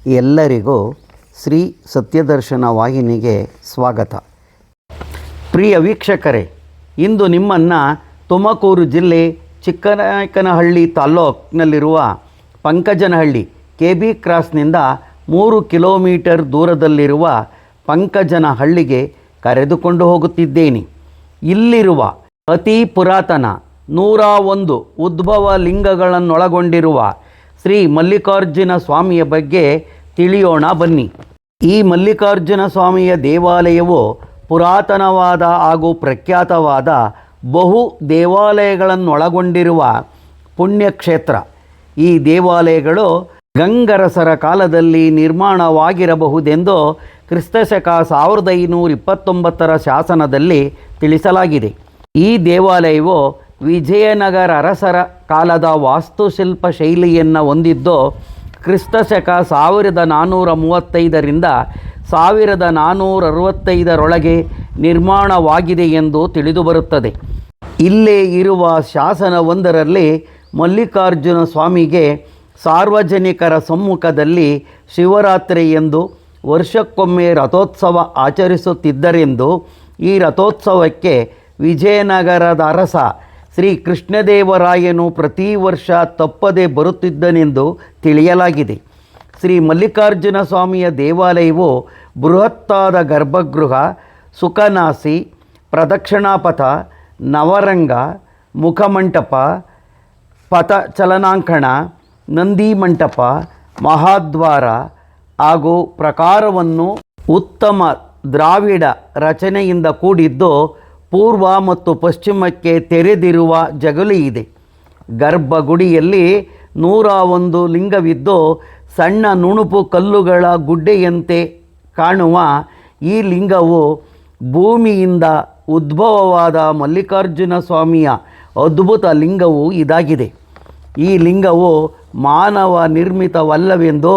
ಎಲ್ಲರಿಗೂ ಶ್ರೀ ಸತ್ಯದರ್ಶನ ವಾಹಿನಿಗೆ ಸ್ವಾಗತ. ಪ್ರಿಯ ವೀಕ್ಷಕರೇ, ಇಂದು ನಿಮ್ಮನ್ನು ತುಮಕೂರು ಜಿಲ್ಲೆ ಚಿಕ್ಕನಾಯಕನಹಳ್ಳಿ ತಾಲ್ಲೂಕಿನಲ್ಲಿರುವ ಪಂಕಜನಹಳ್ಳಿ KB ಕ್ರಾಸ್ನಿಂದ 3 ಕಿಲೋಮೀಟರ್ ದೂರದಲ್ಲಿರುವ ಪಂಕಜನಹಳ್ಳಿಗೆ ಕರೆದುಕೊಂಡು ಹೋಗುತ್ತಿದ್ದೇನೆ. ಇಲ್ಲಿರುವ ಅತಿ ಪುರಾತನ 101 ಉದ್ಭವ ಲಿಂಗಗಳನ್ನೊಳಗೊಂಡಿರುವ ಶ್ರೀ ಮಲ್ಲಿಕಾರ್ಜುನ ಸ್ವಾಮಿಯ ಬಗ್ಗೆ ತಿಳಿಯೋಣ ಬನ್ನಿ. ಈ ಮಲ್ಲಿಕಾರ್ಜುನ ಸ್ವಾಮಿಯ ದೇವಾಲಯವು ಪುರಾತನವಾದ ಹಾಗೂ ಪ್ರಖ್ಯಾತವಾದ ಬಹು ದೇವಾಲಯಗಳನ್ನೊಳಗೊಂಡಿರುವ ಪುಣ್ಯಕ್ಷೇತ್ರ. ಈ ದೇವಾಲಯಗಳು ಗಂಗರಸರ ಕಾಲದಲ್ಲಿ ನಿರ್ಮಾಣವಾಗಿರಬಹುದೆಂದು ಕ್ರಿಸ್ತಶಕ 1529 ಶಾಸನದಲ್ಲಿ ತಿಳಿಸಲಾಗಿದೆ. ಈ ದೇವಾಲಯವು ವಿಜಯನಗರ ಅರಸರ ಕಾಲದ ವಾಸ್ತುಶಿಲ್ಪ ಶೈಲಿಯನ್ನು ಹೊಂದಿದ್ದು ಕ್ರಿಸ್ತಶಕ 1435ರಿಂದ 1465ರೊಳಗೆ ನಿರ್ಮಾಣವಾಗಿದೆ ಎಂದು ತಿಳಿದುಬರುತ್ತದೆ. ಇಲ್ಲೇ ಇರುವ ಶಾಸನವೊಂದರಲ್ಲಿ ಮಲ್ಲಿಕಾರ್ಜುನ ಸ್ವಾಮಿಗೆ ಸಾರ್ವಜನಿಕರ ಸಮ್ಮುಖದಲ್ಲಿ ಶಿವರಾತ್ರಿ ಎಂದು ವರ್ಷಕ್ಕೊಮ್ಮೆ ರಥೋತ್ಸವ ಆಚರಿಸುತ್ತಿದ್ದರೆಂದು, ಈ ರಥೋತ್ಸವಕ್ಕೆ ವಿಜಯನಗರದ ಅರಸ ಶ್ರೀ ಕೃಷ್ಣದೇವರಾಯನು ಪ್ರತಿ ವರ್ಷ ತಪ್ಪದೆ ಬರುತ್ತಿದ್ದನೆಂದು ತಿಳಿಯಲಾಗಿದೆ. ಶ್ರೀ ಮಲ್ಲಿಕಾರ್ಜುನ ಸ್ವಾಮಿಯ ದೇವಾಲಯವು ಬೃಹತ್ತಾದ ಗರ್ಭಗೃಹ, ಸುಖನಾಸಿ, ಪ್ರದಕ್ಷಿಣಾಪಥ, ನವರಂಗ, ಮುಖಮಂಟಪ, ಪಥಚಲನಾಂಕಣ, ನಂದಿ ಮಂಟಪ, ಮಹಾದ್ವಾರ ಹಾಗೂ ಪ್ರಾಕಾರವನ್ನು ಉತ್ತಮ ದ್ರಾವಿಡ ರಚನೆಯಿಂದ ಕೂಡಿದ್ದು ಪೂರ್ವ ಮತ್ತು ಪಶ್ಚಿಮಕ್ಕೆ ತೆರೆದಿರುವ ಜಗಲಿ ಇದೆ. ಗರ್ಭಗುಡಿಯಲ್ಲಿ 101 ಲಿಂಗವಿದ್ದು ಸಣ್ಣ ನುಣುಪು ಕಲ್ಲುಗಳ ಗುಡ್ಡೆಯಂತೆ ಕಾಣುವ ಈ ಲಿಂಗವು ಭೂಮಿಯಿಂದ ಉದ್ಭವವಾದ ಮಲ್ಲಿಕಾರ್ಜುನ ಸ್ವಾಮಿಯ ಅದ್ಭುತ ಲಿಂಗವು ಇದಾಗಿದೆ. ಈ ಲಿಂಗವು ಮಾನವ ನಿರ್ಮಿತವಲ್ಲವೆಂದು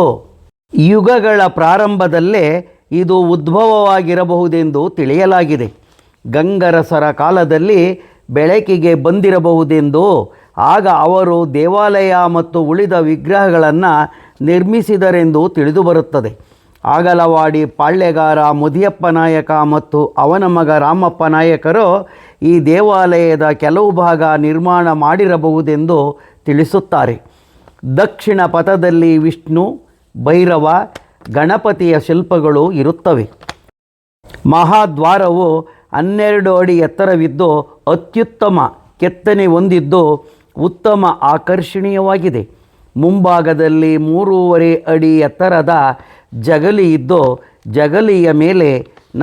ಯುಗಗಳ ಪ್ರಾರಂಭದಲ್ಲೇ ಇದು ಉದ್ಭವವಾಗಿರಬಹುದೆಂದು ತಿಳಿಯಲಾಗಿದೆ. ಗಂಗರಸರ ಕಾಲದಲ್ಲಿ ಬೆಳಕಿಗೆ ಬಂದಿರಬಹುದೆಂದು, ಆಗ ಅವರು ದೇವಾಲಯ ಮತ್ತು ಉಳಿದ ವಿಗ್ರಹಗಳನ್ನು ನಿರ್ಮಿಸಿದರೆಂದು ತಿಳಿದುಬರುತ್ತದೆ. ಆಗಲವಾಡಿ ಪಾಳ್ಯಗಾರ ಮುದಿಯಪ್ಪ ನಾಯಕ ಮತ್ತು ಅವನ ಮಗ ರಾಮಪ್ಪ ನಾಯಕರು ಈ ದೇವಾಲಯದ ಕೆಲವು ಭಾಗ ನಿರ್ಮಾಣ ಮಾಡಿರಬಹುದೆಂದು ತಿಳಿಸುತ್ತಾರೆ. ದಕ್ಷಿಣ ಪಥದಲ್ಲಿ ವಿಷ್ಣು, ಭೈರವ, ಗಣಪತಿಯ ಶಿಲ್ಪಗಳು ಇರುತ್ತವೆ. ಮಹಾದ್ವಾರವು 12 ಅಡಿ ಎತ್ತರವಿದ್ದು ಅತ್ಯುತ್ತಮ ಕೆತ್ತನೆ ಹೊಂದಿದ್ದು ಉತ್ತಮ ಆಕರ್ಷಣೀಯವಾಗಿದೆ. ಮುಂಭಾಗದಲ್ಲಿ 3.5 ಅಡಿ ಎತ್ತರದ ಜಗಲಿ ಇದ್ದು ಜಗಲಿಯ ಮೇಲೆ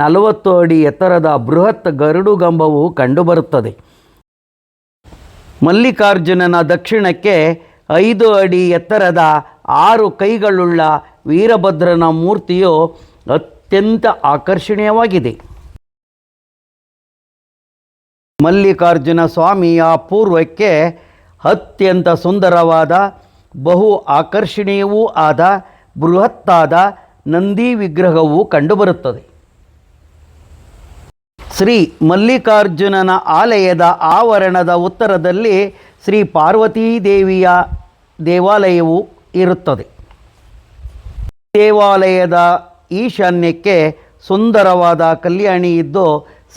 40 ಅಡಿ ಎತ್ತರದ ಬೃಹತ್ ಗರುಡುಗಂಬವು ಕಂಡುಬರುತ್ತದೆ. ಮಲ್ಲಿಕಾರ್ಜುನನ ದಕ್ಷಿಣಕ್ಕೆ 5 ಅಡಿ ಎತ್ತರದ 6 ಕೈಗಳುಳ್ಳ ವೀರಭದ್ರನ ಮೂರ್ತಿಯು ಅತ್ಯಂತ ಆಕರ್ಷಣೀಯವಾಗಿದೆ. ಮಲ್ಲಿಕಾರ್ಜುನ ಸ್ವಾಮಿಯ ಪೂರ್ವಕ್ಕೆ ಅತ್ಯಂತ ಸುಂದರವಾದ ಬಹು ಆಕರ್ಷಣೀಯವೂ ಆದ ಬೃಹತ್ತಾದ ನಂದಿ ವಿಗ್ರಹವು ಕಂಡುಬರುತ್ತದೆ. ಶ್ರೀ ಮಲ್ಲಿಕಾರ್ಜುನನ ಆಲಯದ ಆವರಣದ ಉತ್ತರದಲ್ಲಿ ಶ್ರೀ ಪಾರ್ವತೀ ದೇವಿಯ ದೇವಾಲಯವು ಇರುತ್ತದೆ. ದೇವಾಲಯದ ಈಶಾನ್ಯಕ್ಕೆ ಸುಂದರವಾದ ಕಲ್ಯಾಣಿ ಇದ್ದು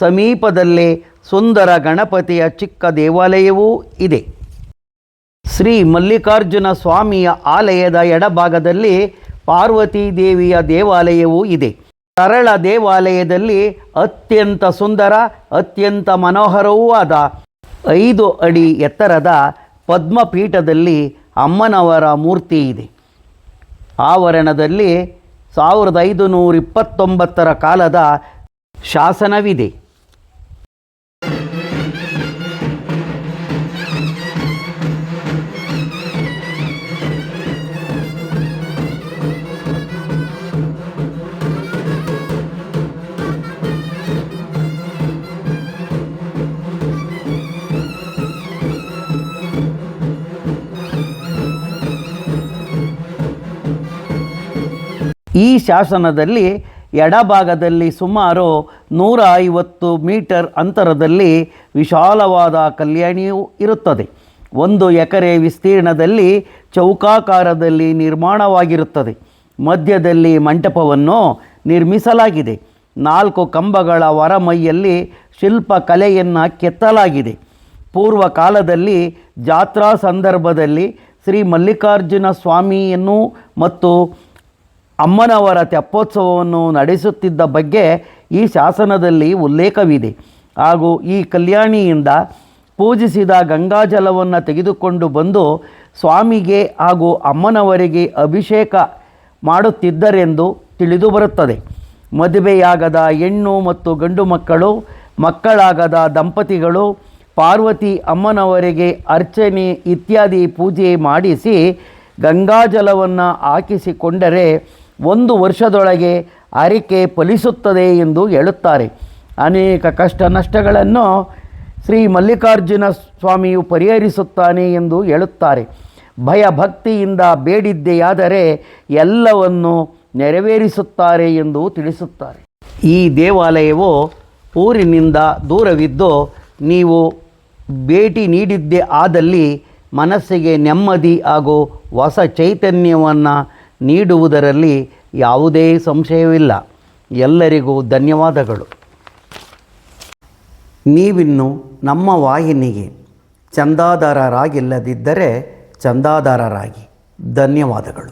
ಸಮೀಪದಲ್ಲೇ ಸುಂದರ ಗಣಪತಿಯ ಚಿಕ್ಕ ದೇವಾಲಯವೂ ಇದೆ. ಶ್ರೀ ಮಲ್ಲಿಕಾರ್ಜುನ ಸ್ವಾಮಿಯ ಆಲಯದ ಎಡಭಾಗದಲ್ಲಿ ಪಾರ್ವತೀ ದೇವಿಯ ದೇವಾಲಯವೂ ಇದೆ. ಸರಳ ದೇವಾಲಯದಲ್ಲಿ ಅತ್ಯಂತ ಸುಂದರ, ಅತ್ಯಂತ ಮನೋಹರವೂ ಆದ 5 ಅಡಿ ಎತ್ತರದ ಪದ್ಮಪೀಠದಲ್ಲಿ ಅಮ್ಮನವರ ಮೂರ್ತಿ ಇದೆ. ಆವರಣದಲ್ಲಿ 1529 ಕಾಲದ ಶಾಸನವಿದೆ. ಈ ಶಾಸನದಲ್ಲಿ ಎಡಭಾಗದಲ್ಲಿ ಸುಮಾರು 150 ಮೀಟರ್ ಅಂತರದಲ್ಲಿ ವಿಶಾಲವಾದ ಕಲ್ಯಾಣಿಯೂ ಇರುತ್ತದೆ. 1 ಎಕರೆ ವಿಸ್ತೀರ್ಣದಲ್ಲಿ ಚೌಕಾಕಾರದಲ್ಲಿ ನಿರ್ಮಾಣವಾಗಿರುತ್ತದೆ. ಮಧ್ಯದಲ್ಲಿ ಮಂಟಪವನ್ನು ನಿರ್ಮಿಸಲಾಗಿದೆ. 4 ಕಂಬಗಳ ಹೊರಮೈಯಲ್ಲಿ ಶಿಲ್ಪಕಲೆಯನ್ನು ಕೆತ್ತಲಾಗಿದೆ. ಪೂರ್ವ ಕಾಲದಲ್ಲಿ ಜಾತ್ರಾ ಸಂದರ್ಭದಲ್ಲಿ ಶ್ರೀ ಮಲ್ಲಿಕಾರ್ಜುನ ಸ್ವಾಮಿಯನ್ನು ಮತ್ತು ಅಮ್ಮನವರ ತೆಪ್ಪೋತ್ಸವವನ್ನು ನಡೆಸುತ್ತಿದ್ದ ಬಗ್ಗೆ ಈ ಶಾಸನದಲ್ಲಿ ಉಲ್ಲೇಖವಿದೆ. ಹಾಗೂ ಈ ಕಲ್ಯಾಣಿಯಿಂದ ಪೂಜಿಸಿದ ಗಂಗಾಜಲವನ್ನು ತೆಗೆದುಕೊಂಡು ಬಂದು ಸ್ವಾಮಿಗೆ ಹಾಗೂ ಅಮ್ಮನವರಿಗೆ ಅಭಿಷೇಕ ಮಾಡುತ್ತಿದ್ದರೆಂದು ತಿಳಿದುಬರುತ್ತದೆ. ಮದುವೆಯಾಗದ ಹೆಣ್ಣು ಮತ್ತು ಗಂಡು ಮಕ್ಕಳಾಗದ ದಂಪತಿಗಳು ಪಾರ್ವತಿ ಅಮ್ಮನವರಿಗೆ ಅರ್ಚನೆ ಇತ್ಯಾದಿ ಪೂಜೆ ಮಾಡಿಸಿ ಗಂಗಾಜಲವನ್ನು ಹಾಕಿಸಿಕೊಂಡರೆ 1 ವರ್ಷದೊಳಗೆ ಹರಕೆ ಫಲಿಸುತ್ತದೆ ಎಂದು ಹೇಳುತ್ತಾರೆ. ಅನೇಕ ಕಷ್ಟ ನಷ್ಟಗಳನ್ನು ಶ್ರೀ ಮಲ್ಲಿಕಾರ್ಜುನ ಸ್ವಾಮಿಯು ಪರಿಹರಿಸುತ್ತಾನೆ ಎಂದು ಹೇಳುತ್ತಾರೆ. ಭಯಭಕ್ತಿಯಿಂದ ಬೇಡಿದ್ದೆಯಾದರೆ ಎಲ್ಲವನ್ನು ನೆರವೇರಿಸುತ್ತಾರೆ ಎಂದು ತಿಳಿಸುತ್ತಾರೆ. ಈ ದೇವಾಲಯವು ಊರಿನಿಂದ ದೂರವಿದ್ದು ನೀವು ಭೇಟಿ ನೀಡಿದ್ದೇ ಆದಲ್ಲಿ ಮನಸ್ಸಿಗೆ ನೆಮ್ಮದಿ ಹಾಗೂ ಹೊಸ ಚೈತನ್ಯವನ್ನು ನೀಡುವುದರಲ್ಲಿ ಯಾವುದೇ ಸಂಶಯವಿಲ್ಲ. ಎಲ್ಲರಿಗೂ ಧನ್ಯವಾದಗಳು. ನೀವಿನ್ನು ನಮ್ಮ ವಾಹಿನಿಗೆ ಚಂದಾದಾರರಾಗಿಲ್ಲದಿದ್ದರೆ ಚಂದಾದಾರರಾಗಿ. ಧನ್ಯವಾದಗಳು.